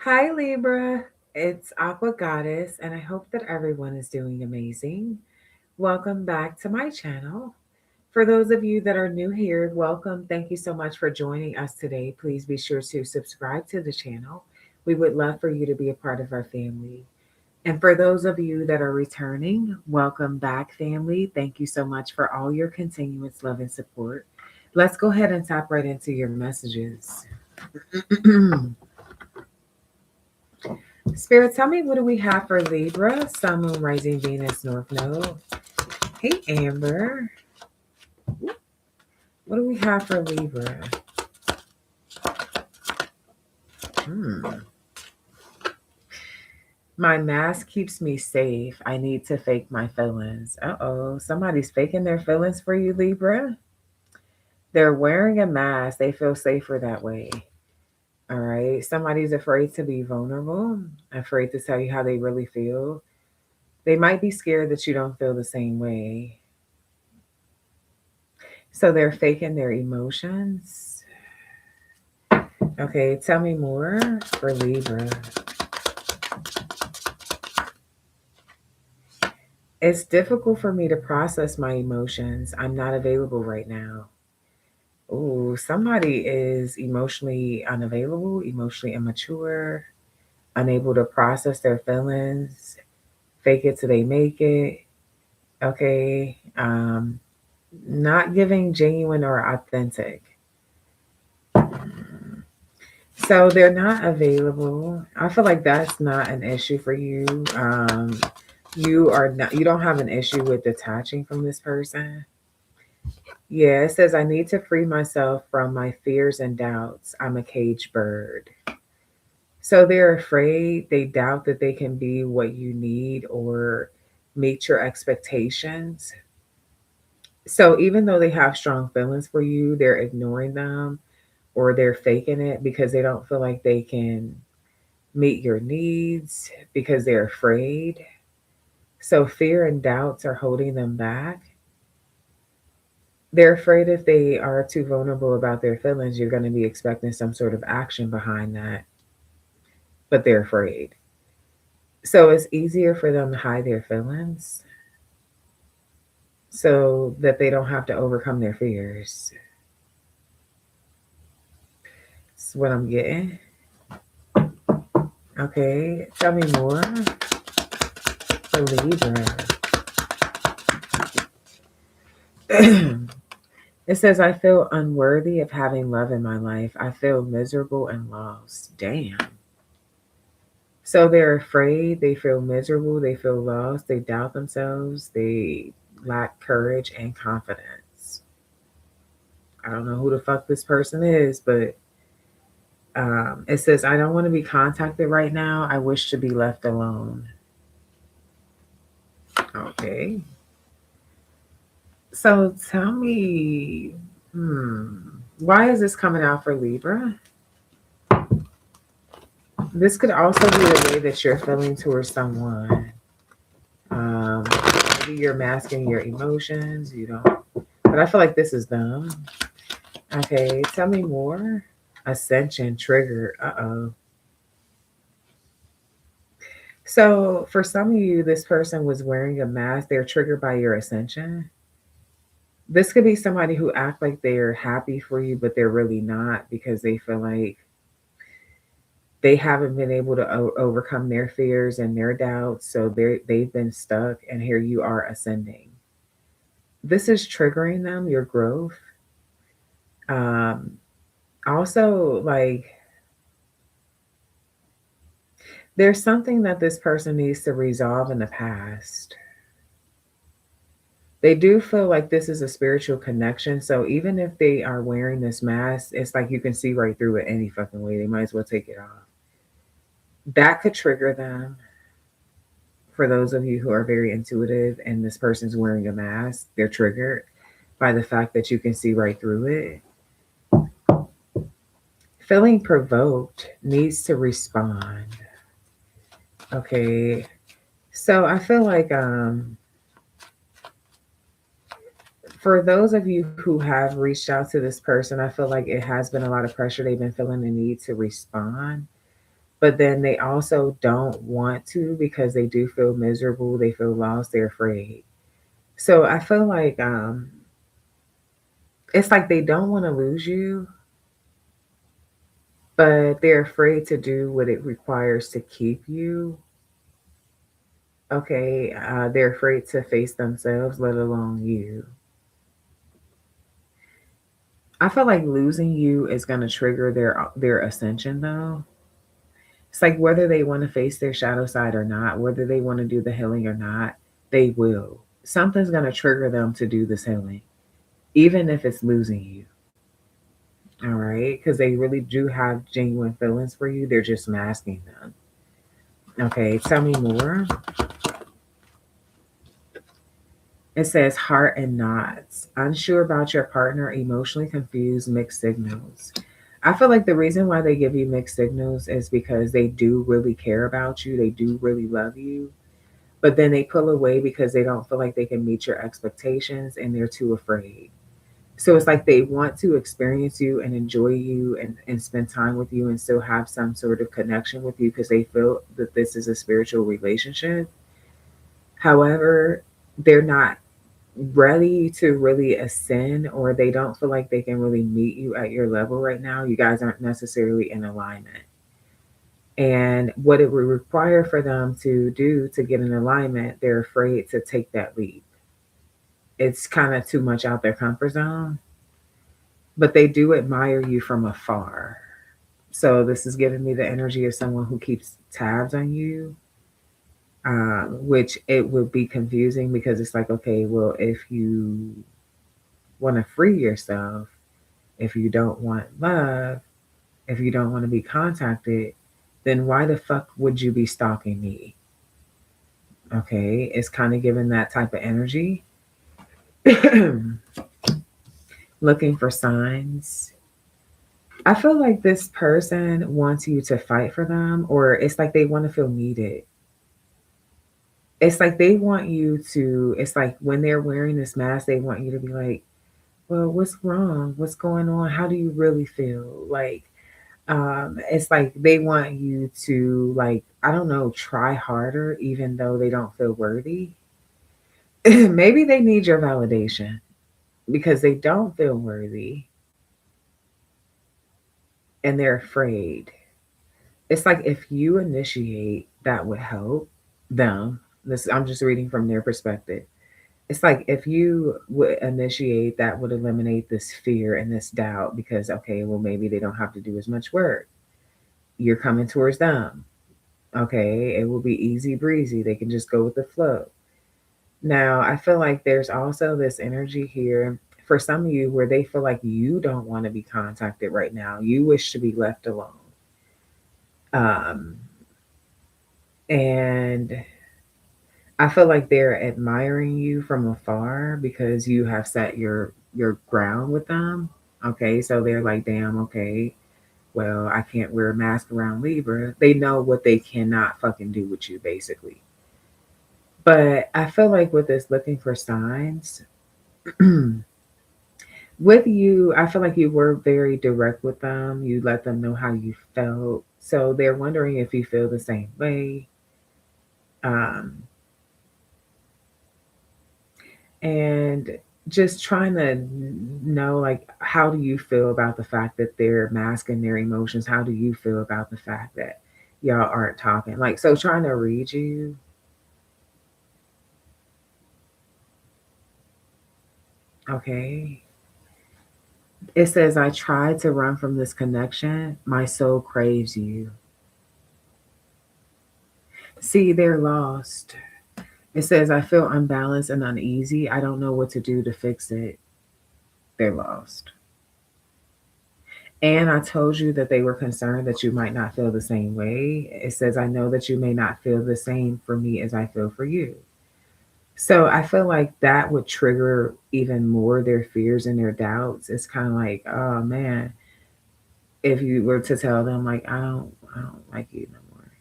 Hi, Libra. It's Aqua Goddess, and I hope that everyone is doing amazing. Welcome back to my channel. For those of you that are new here, welcome. Thank you so much for joining us today. Please be sure to subscribe to the channel. We would love for you to be a part of our family. And for those of you that are returning, welcome back, family. Thank you so much for all your continuous love and support. Let's go ahead and tap right into your messages. Spirit, tell me, what do we have for Libra? Sun, Moon, Rising, Venus, North Node. Hey, Amber. What do we have for Libra? Hmm. My mask keeps me safe. I need to fake my feelings. Uh-oh. Somebody's faking their feelings for you, Libra. They're wearing a mask. They feel safer that way. All right. Somebody's afraid to be vulnerable, afraid to tell you how they really feel. They might be scared that you don't feel the same way. So they're faking their emotions. Okay, tell me more for Libra. It's difficult for me to process my emotions. I'm not available right now. Ooh, somebody is emotionally unavailable, emotionally immature, unable to process their feelings, fake it till they make it. Okay. Not giving genuine or authentic. So they're not available. I feel like that's not an issue for you. You don't have an issue with detaching from this person. Yeah, it says I need to free myself from my fears and doubts. I'm a cage bird. So they're afraid, they doubt that they can be what you need or meet your expectations. So even though they have strong feelings for you, they're ignoring them or they're faking it because they don't feel like they can meet your needs because they're afraid. So fear and doubts are holding them back. They're afraid if they are too vulnerable about their feelings, you're going to be expecting some sort of action behind that, but they're afraid. So it's easier for them to hide their feelings so that they don't have to overcome their fears. That's what I'm getting. Okay, tell me more for Libra. It says, I feel unworthy of having love in my life. I feel miserable and lost. Damn. So they're afraid, they feel miserable, they feel lost, they doubt themselves, they lack courage and confidence. I don't know who the fuck this person is, but it says, I don't want to be contacted right now. I wish to be left alone. Okay. So tell me, hmm, why is this coming out for Libra? This could also be the way that you're feeling towards someone. Um, Maybe you're masking your emotions. You don't, but I feel like this is them. Okay, tell me more. Ascension trigger. Uh-oh. So for some of you, this person was wearing a mask. They're triggered by your ascension. This could be somebody who act like they're happy for you, but they're really not because they feel like they haven't been able to overcome their fears and their doubts. So they've been stuck, and here you are ascending. This is triggering them, your growth. Um, Also, like, there's something that this person needs to resolve in the past. They do feel like this is a spiritual connection. So even if they are wearing this mask, it's like you can see right through it any fucking way. They might as well take it off. That could trigger them. For those of you who are very intuitive and this person's wearing a mask, they're triggered by the fact that you can see right through it. Feeling provoked needs to respond. Okay. So I feel like for those of you who have reached out to this person, I feel like it has been a lot of pressure. They've been feeling the need to respond. but then they also don't want to because they do feel miserable, they feel lost, they're afraid. So I feel like it's like they don't want to lose you, but they're afraid to do what it requires to keep you. Okay, they're afraid to face themselves, let alone you. I feel like losing you is going to trigger their ascension though. It's like whether they want to face their shadow side or not, whether they want to do the healing or not, they will. Something's going to trigger them to do this healing, even if it's losing you. All right, because they really do have genuine feelings for you. They're just masking them. Okay, tell me more. It says heart and knots. Unsure about your partner, emotionally confused, mixed signals. I feel like the reason why they give you mixed signals is because they do really care about you. They do really love you. But then they pull away because they don't feel like they can meet your expectations and they're too afraid. So it's like they want to experience you and enjoy you and spend time with you and still have some sort of connection with you because they feel that this is a spiritual relationship. However, they're not ready to really ascend, or they don't feel like they can really meet you at your level right now. You guys aren't necessarily in alignment. And what it would require for them to do to get in alignment, they're afraid to take that leap. It's kind of too much out their comfort zone, but they do admire you from afar. So this is giving me the energy of someone who keeps tabs on you, which it would be confusing because it's like, okay, well, if you want to free yourself, if you don't want love, if you don't want to be contacted, then why the fuck would you be stalking me? Okay, it's kind of giving that type of energy. Looking for signs. I feel like this person wants you to fight for them, or it's like they want to feel needed. It's like they want you to, it's like when they're wearing this mask, they want you to be like, well, what's wrong? What's going on? How do you really feel? Like, it's like they want you to, like, I don't know, try harder, even though they don't feel worthy. Maybe they need your validation because they don't feel worthy and they're afraid. It's like if you initiate, that would help them. This I'm just reading from their perspective. It's like if you would initiate, that would eliminate this fear and this doubt because okay, well maybe they don't have to do as much work. You're coming towards them. Okay, it will be easy breezy. They can just go with the flow. Now, I feel like there's also this energy here for some of you where they feel like you don't want to be contacted right now. You wish to be left alone. Um, and I feel like they're admiring you from afar because you have set your ground with them. Okay, so they're like, damn, okay, well, I can't wear a mask around Libra. They know what they cannot fucking do with you, basically. But I feel like with this looking for signs, with you, I feel like you were very direct with them. You let them know how you felt. So they're wondering if you feel the same way. Um, and just trying to know, like, how do you feel about the fact that they're masking their emotions? How do you feel about the fact that y'all aren't talking? Like, so trying to read you. Okay. It says, I tried to run from this connection. My soul craves you. See, they're lost. It says, I feel unbalanced and uneasy. I don't know what to do to fix it. They're lost. And I told you that they were concerned that you might not feel the same way. It says, I know that you may not feel the same for me as I feel for you. So I feel like that would trigger even more their fears and their doubts. It's kind of like, oh man, if you were to tell them like, I don't like you no more,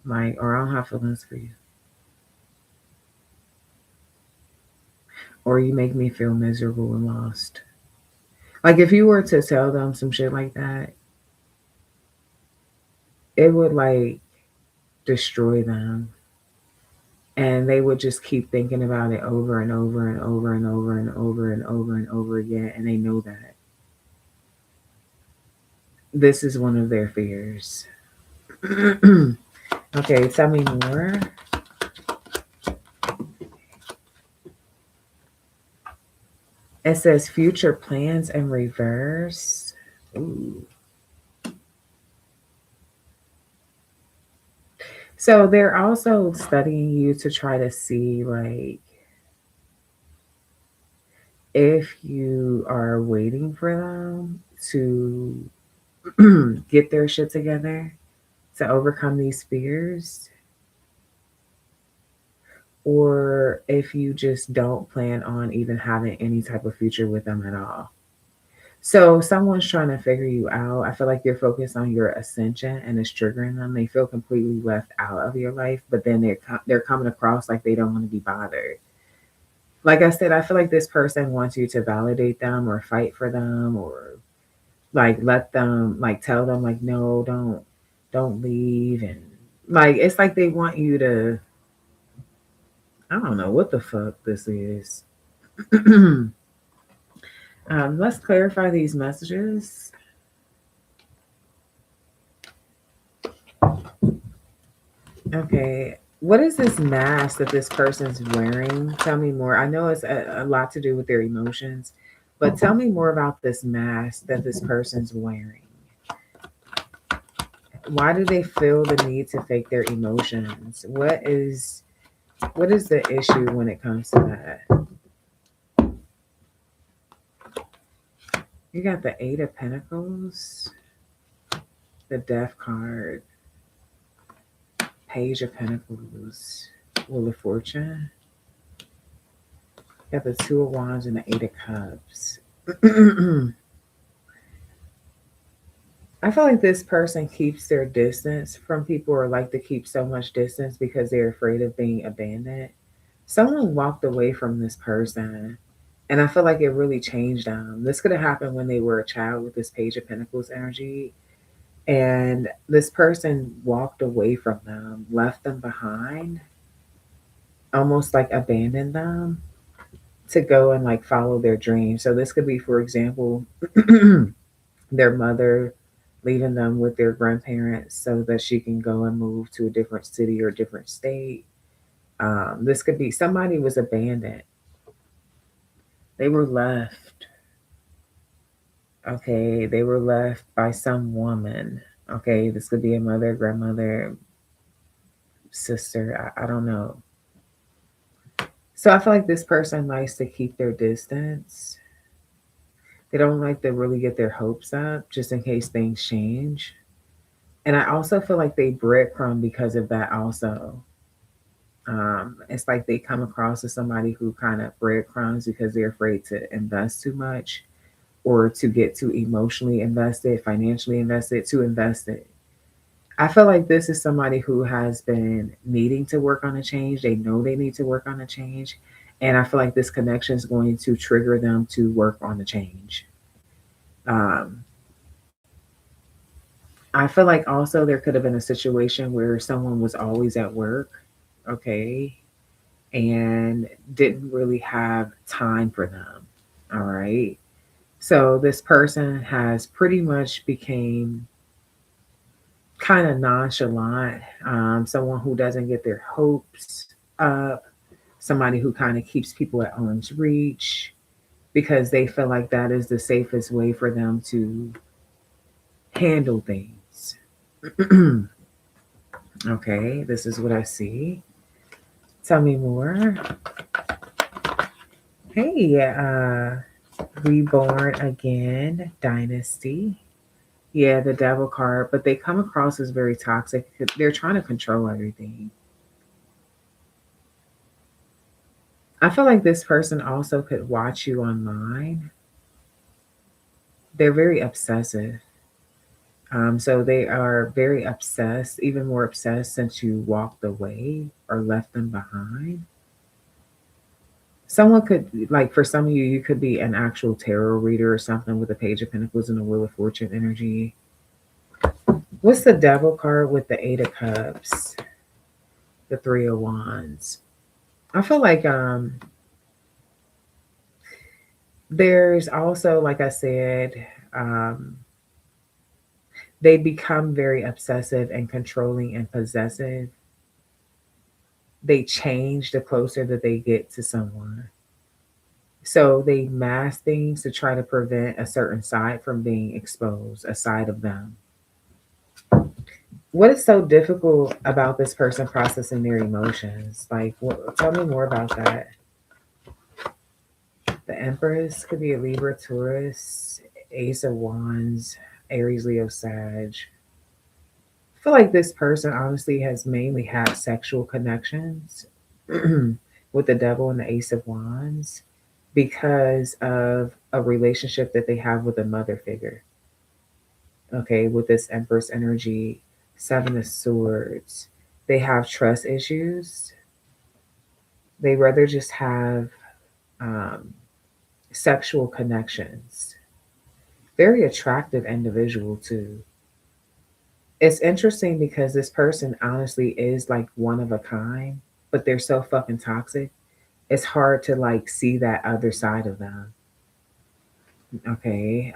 like, or I don't have feelings for you, or you make me feel miserable and lost. Like if you were to tell them some shit like that, it would like destroy them. And they would just keep thinking about it over and over and over and over and over and over and over again. And they know that this is one of their fears. Okay, tell me more. It says future plans in reverse. Ooh. So they're also studying you to try to see like if you are waiting for them to get their shit together to overcome these fears, or if you just don't plan on even having any type of future with them at all. So someone's trying to figure you out. I feel like you're focused on your ascension and it's triggering them. They feel completely left out of your life, but then they're coming across like they don't want to be bothered. Like I said, I feel like this person wants you to validate them or fight for them or like let them like tell them like no, don't leave, and like it's like they want you to, I don't know what the fuck this is. Let's clarify these messages. Okay. What is this mask that this person's wearing? Tell me more. I know it's a lot to do with their emotions, but tell me more about this mask that this person's wearing. Why do they feel the need to fake their emotions? What is the issue when it comes to that? You got the Eight of Pentacles, the Death card, Page of Pentacles, Wheel of Fortune. You got the Two of Wands and the Eight of Cups. I feel like this person keeps their distance from people or like to keep so much distance because they're afraid of being abandoned. Someone walked away from this person and I feel like it really changed them. This could have happened when they were a child with this Page of Pentacles energy. And this person walked away from them, left them behind, almost like abandoned them to go and like follow their dreams. So this could be, for example, their mother leaving them with their grandparents so that she can go and move to a different city or a different state. This could be somebody was abandoned. They were left. Okay, they were left by some woman. Okay, this could be a mother, grandmother, sister. I don't know. So I feel like this person likes to keep their distance. They don't like to really get their hopes up just in case things change. And I also feel like they breadcrumb because of that also. It's like they come across as somebody who kind of breadcrumbs because they're afraid to invest too much or to get too emotionally invested, financially invested, to invest it. I feel like this is somebody who has been needing to work on a change. They know they need to work on a change. And I feel like this connection is going to trigger them to work on the change. Um, I feel like also there could have been a situation where someone was always at work, okay, and didn't really have time for them. All right. So this person has pretty much became kind of nonchalant, someone who doesn't get their hopes up, somebody who kind of keeps people at arm's reach because they feel like that is the safest way for them to handle things. Okay, this is what I see. Tell me more. Hey, Reborn Again, Dynasty. Yeah, the Devil card, but they come across as very toxic. They're trying to control everything. I feel like this person also could watch you online. They're very obsessive. So they are very obsessed, even more obsessed since you walked away or left them behind. Someone could, like, for some of you, you could be an actual tarot reader or something with a Page of Pentacles and a Wheel of Fortune energy. What's the devil card with the Eight of Cups? The Three of Wands. I feel like there's also, like I said, um, they become very obsessive and controlling and possessive. They change the closer that they get to someone. So they mask things to try to prevent a certain side from being exposed, a side of them. What is so difficult about this person processing their emotions? Like, tell me more about that. The Empress could be a Libra, Taurus, Ace of Wands, Aries, Leo, Sag. I feel like this person honestly has mainly had sexual connections with the Devil and the Ace of Wands because of a relationship that they have with a mother figure. Okay, with this Empress energy, Seven of Swords, they have trust issues. They rather just have um, sexual connections. Very attractive individual, too. It's interesting because this person honestly is like one of a kind, but they're so fucking toxic. It's hard to like see that other side of them. Okay.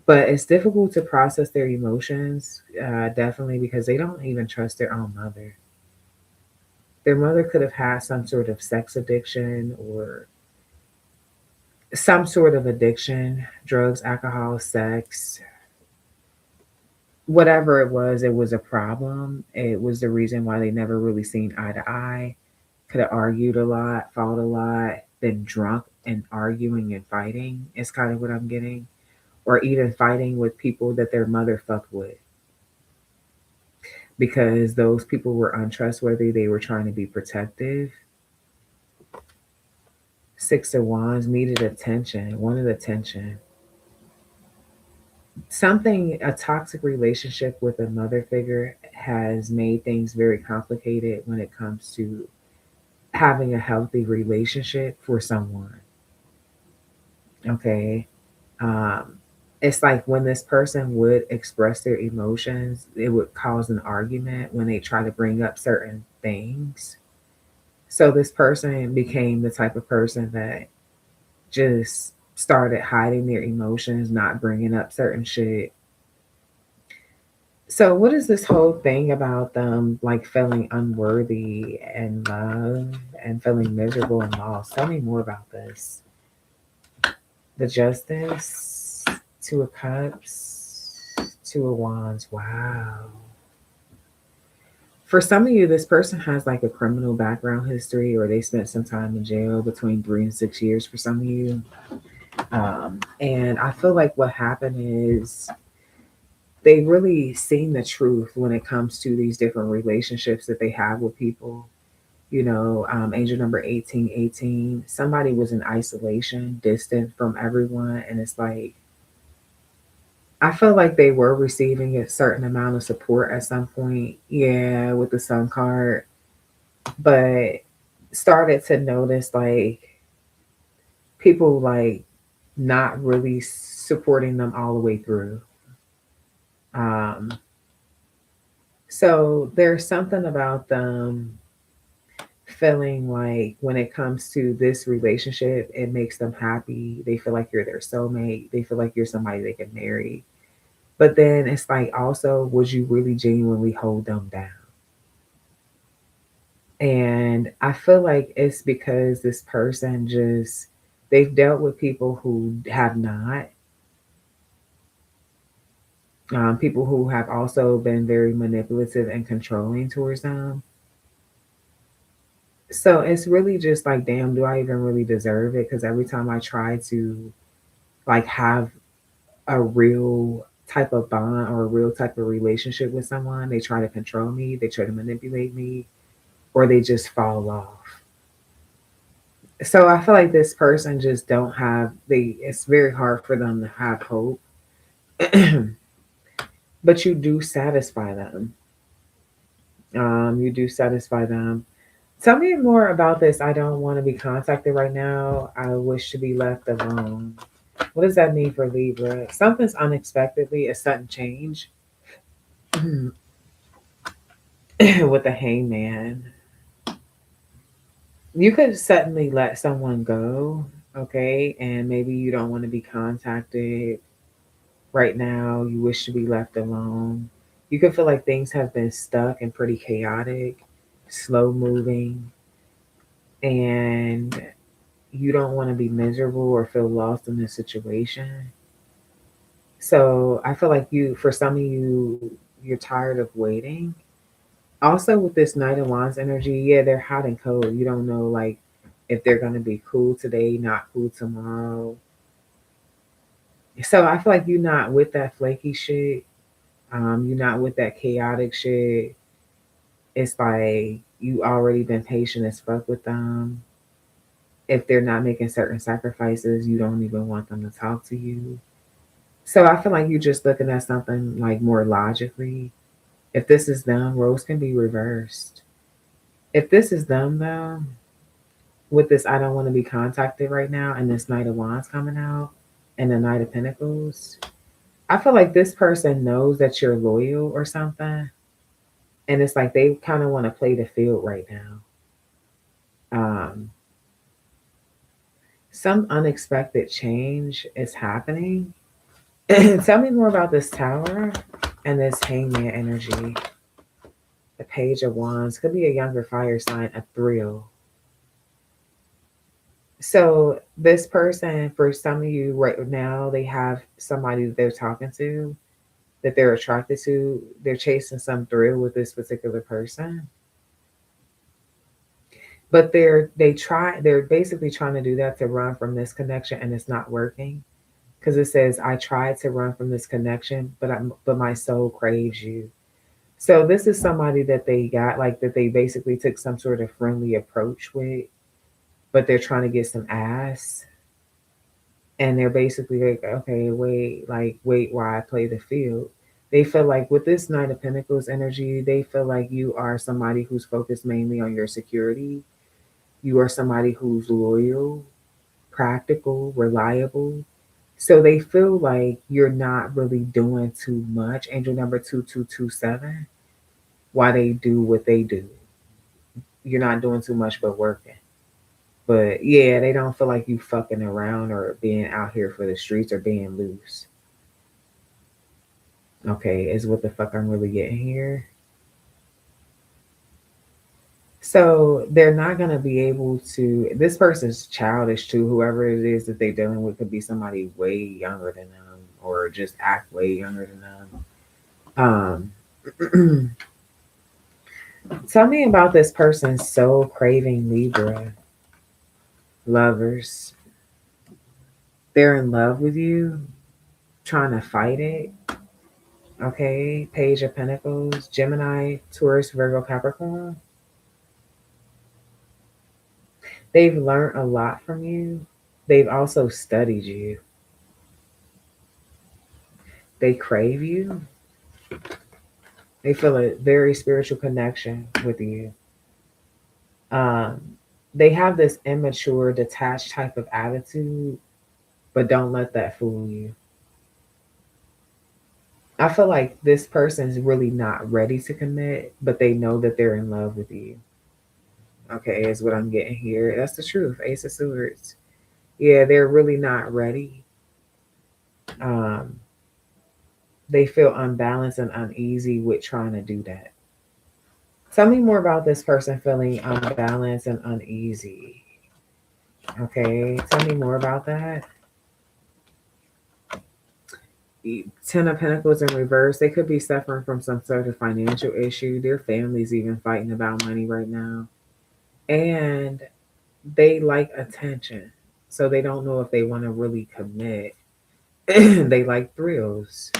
But it's difficult to process their emotions, definitely because they don't even trust their own mother. Their mother could have had some sort of sex addiction or some sort of addiction, drugs, alcohol, sex, whatever it was a problem. It was the reason why they never really seen eye to eye. Could have argued a lot, fought a lot, been drunk and arguing and fighting is kind of what I'm getting. Or even fighting with people that their mother fucked with because those people were untrustworthy. They were trying to be protective. Six of Wands needed attention, wanted attention. Something, a toxic relationship with a mother figure has made things very complicated when it comes to having a healthy relationship for someone. Okay. Um, it's like when this person would express their emotions, it would cause an argument when they try to bring up certain things. So this person became the type of person that just started hiding their emotions, not bringing up certain shit. So, what is this whole thing about them like feeling unworthy and love and feeling miserable and lost? Tell me more about this. The Justice, Two of Cups, Two of Wands. Wow. For some of you, this person has like a criminal background history, or they spent some time in jail between 3 and 6 years for some of you. And I feel like what happened is they really seen the truth when it comes to these different relationships that they have with people. Angel number 1818, somebody was in isolation, distant from everyone. And it's like, I feel like they were receiving a certain amount of support at some point. Yeah, with the Sun card, but started to notice like people like not really supporting them all the way through. Um, so there's something about them feeling like when it comes to this relationship, it makes them happy. They feel like you're their soulmate. They feel like you're somebody they can marry. But then it's like also, would you really genuinely hold them down? And I feel like it's because this person just, they've dealt with people who have not, people who have also been very manipulative and controlling towards them. So it's really just like, damn, do I even really deserve it? Because every time I try to like have a real type of bond or a real type of relationship with someone, they try to control me, they try to manipulate me, or they just fall off. So I feel like this person just don't have they it's very hard for them to have hope. But you do satisfy them. You do satisfy them. Tell me more about this. I don't want to be contacted right now. I wish to be left alone. What does that mean for Libra? Something's unexpectedly a sudden change. with the hangman. You could suddenly let someone go, okay? And maybe you don't want to be contacted right now. You wish to be left alone. You could feel like things have been stuck and pretty chaotic, slow moving, and you don't want to be miserable or feel lost in the situation. So I feel like for some of you, you're tired of waiting. Also, with this Knight of Wands energy, yeah, they're hot and cold. You don't know, like, if they're going to be cool today, not cool tomorrow. So I feel like you're not with that flaky shit. You're not with that chaotic shit. It's like you already been patient as fuck with them. If they're not making certain sacrifices, you don't even want them to talk to you. So I feel like you're just looking at something like more logically. If this is them, roles can be reversed. If this is them though, with this I don't want to be contacted right now and this Knight of Wands coming out and the Knight of Pentacles, I feel like this person knows that you're loyal or something. And it's like they kind of want to play the field right now. Some unexpected change is happening. Tell me more about this Tower and this Hangman energy. The Page of Wands could be a younger fire sign, a thrill. So this person, for some of you right now, they have somebody that they're talking to, that they're attracted to. They're chasing some thrill with this particular person. But they're basically trying to do that to run from this connection, and it's not working. Because it says, I tried to run from this connection, but my soul craves you. So this is somebody that they got, like, that they basically took some sort of friendly approach with, but they're trying to get some ass. And they're basically like, okay, wait while I play the field. They feel like with this Knight of Pentacles energy, they feel like you are somebody who's focused mainly on your security. You are somebody who's loyal, practical, reliable. So they feel like you're not really doing too much. Angel number 2227, why they do what they do. You're not doing too much but working. But yeah, they don't feel like you fucking around or being out here for the streets or being loose. Okay, is what the fuck I'm really getting here. So they're not gonna be able to. This person's childish too. Whoever it is that they're dealing with could be somebody way younger than them, or just act way younger than them. Tell me about this person's soul craving Libra lovers. They're in love with you, trying to fight it. Okay, Page of Pentacles, Gemini, Taurus, Virgo, Capricorn. They've learned a lot from you. They've also studied you. They crave you. They feel a very spiritual connection with you. Um, they have this immature, detached type of attitude, but don't let that fool you. I feel like this person is really not ready to commit, but they know that they're in love with you. Okay, is what I'm getting here. That's the truth. Ace of Swords. Yeah, they're really not ready. Um, they feel unbalanced and uneasy with trying to do that. Tell me more about this person feeling unbalanced and uneasy. Okay, tell me more about that. Ten of Pentacles in reverse. They could be suffering from some sort of financial issue. Their family's even fighting about money right now. And they like attention. So they don't know if they want to really commit. They like thrills.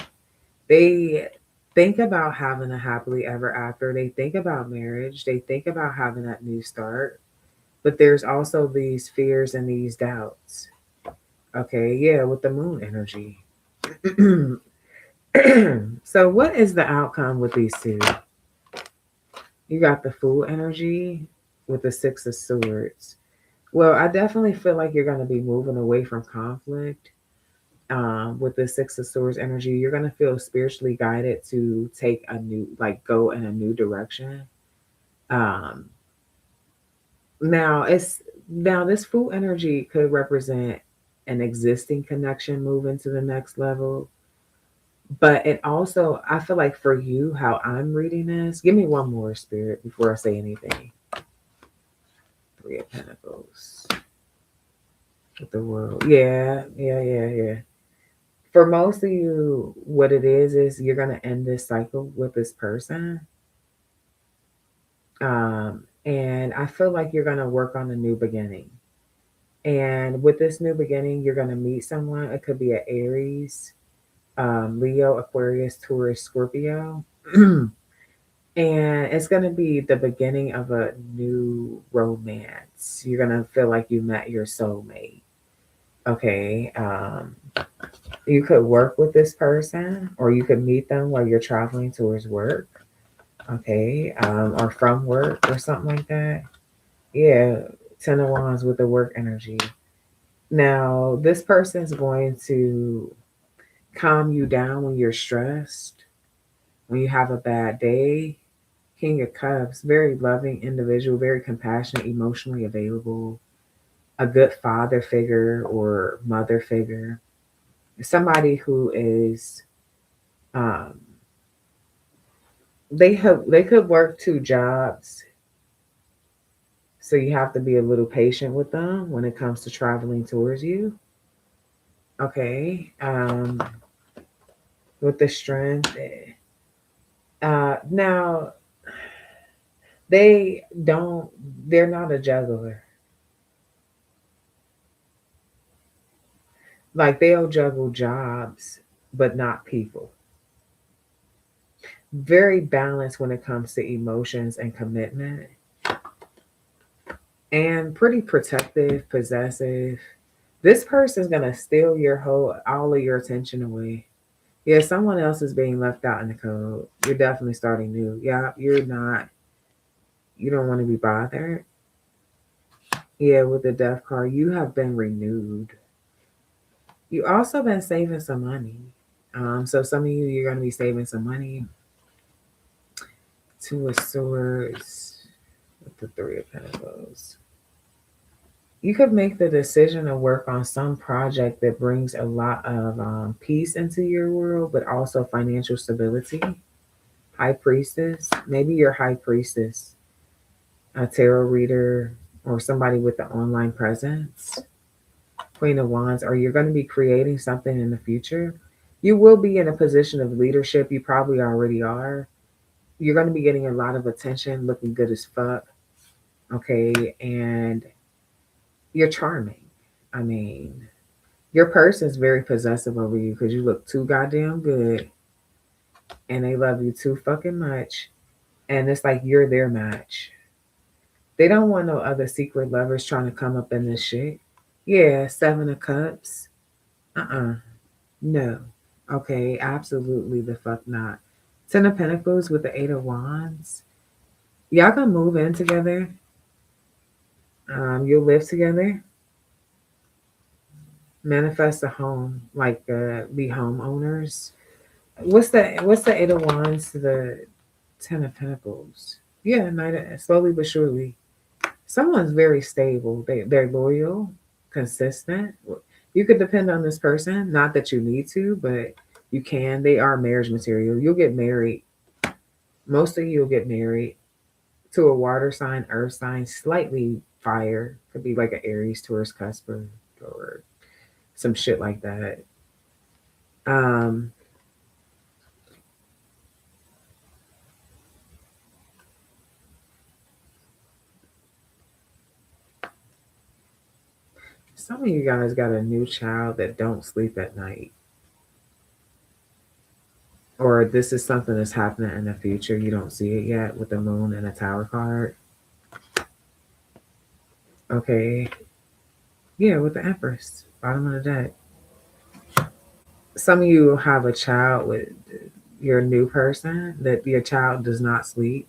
They think about having a happily ever after. They think about marriage. They think about having that new start. But there's also these fears and these doubts. Okay, yeah, with the moon energy. So, what is the outcome with these two? You got the Fool energy with the Six of Swords. Well, I definitely feel like you're going to be moving away from conflict. With the Six of Swords energy, you're going to feel spiritually guided to take a new, like, go in a new direction. Um, now, this Fool energy could represent an existing connection moving to the next level. But it also, I feel like for you, how I'm reading this, give me one more, Spirit, before I say anything. Three of Pentacles with the World. Yeah. For most of you, what it is you're going to end this cycle with this person. And I feel like you're going to work on a new beginning. And with this new beginning, you're going to meet someone. It could be an Aries, Leo, Aquarius, Taurus, Scorpio. And it's going to be the beginning of a new romance. You're going to feel like you met your soulmate. Okay. You could work with this person, or you could meet them while you're traveling towards work. Okay. Or from work or something like that. Yeah. Ten of Wands with the work energy. Now, this person's going to calm you down when you're stressed, when you have a bad day. King of Cups, very loving individual, very compassionate, emotionally available, a good father figure or mother figure, somebody who is, um, they could work two jobs, so you have to be a little patient with them when it comes to traveling towards you. Okay, with the strength. Now they don't. They're not a juggler. Like, they'll juggle jobs, but not people. Very balanced when it comes to emotions and commitment, and pretty protective, possessive. This person's gonna steal all of your attention away. Yeah, someone else is being left out in the cold. You're definitely starting new. Yeah, you're not. You don't want to be bothered. Yeah, with the Death card, you have been renewed. You also been saving some money. So some of you, you're gonna be saving some money. Two of Swords with the Three of Pentacles. You could make the decision to work on some project that brings a lot of peace into your world, but also financial stability. High Priestess, maybe your High Priestess, a tarot reader, or somebody with an online presence. Queen of Wands, or you're going to be creating something in the future. You will be in a position of leadership. You probably already are. You're going to be getting a lot of attention, looking good as fuck. Okay, and you're charming. I mean, your person's very possessive over you because you look too goddamn good, and they love you too fucking much. And it's like you're their match. They don't want no other secret lovers trying to come up in this shit. Yeah, Seven of Cups. No. Okay, absolutely the fuck not. Ten of Pentacles with the Eight of Wands. Y'all gonna move in together. You'll live together. Manifest a home, like be homeowners. What's the Eight of Wands to the Ten of Pentacles? Yeah, slowly but surely. Someone's very stable. They're loyal, consistent. You could depend on this person. Not that you need to, but you can. They are marriage material. You'll get married. Most of you will get married to a water sign, earth sign, slightly fire. Could be like an Aries, Taurus, Cusper, or some shit like that. Um, some of you guys got a new child that don't sleep at night. Or this is something that's happening in the future. You don't see it yet with the moon and a tower card. Okay. Yeah, with the Empress, bottom of the deck. Some of you have a child with your new person that your child does not sleep.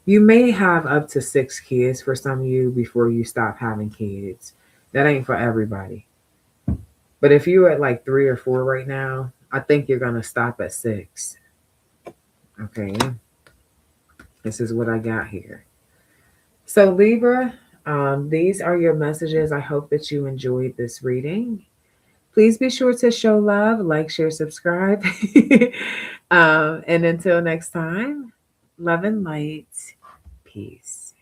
You may have up to 6 kids for some of you before you stop having kids. That ain't for everybody. But if you're at like 3 or 4 right now, I think you're going to stop at 6. Okay. This is what I got here. So, Libra, these are your messages. I hope that you enjoyed this reading. Please be sure to show love, like, share, subscribe. And until next time, love and light. Peace.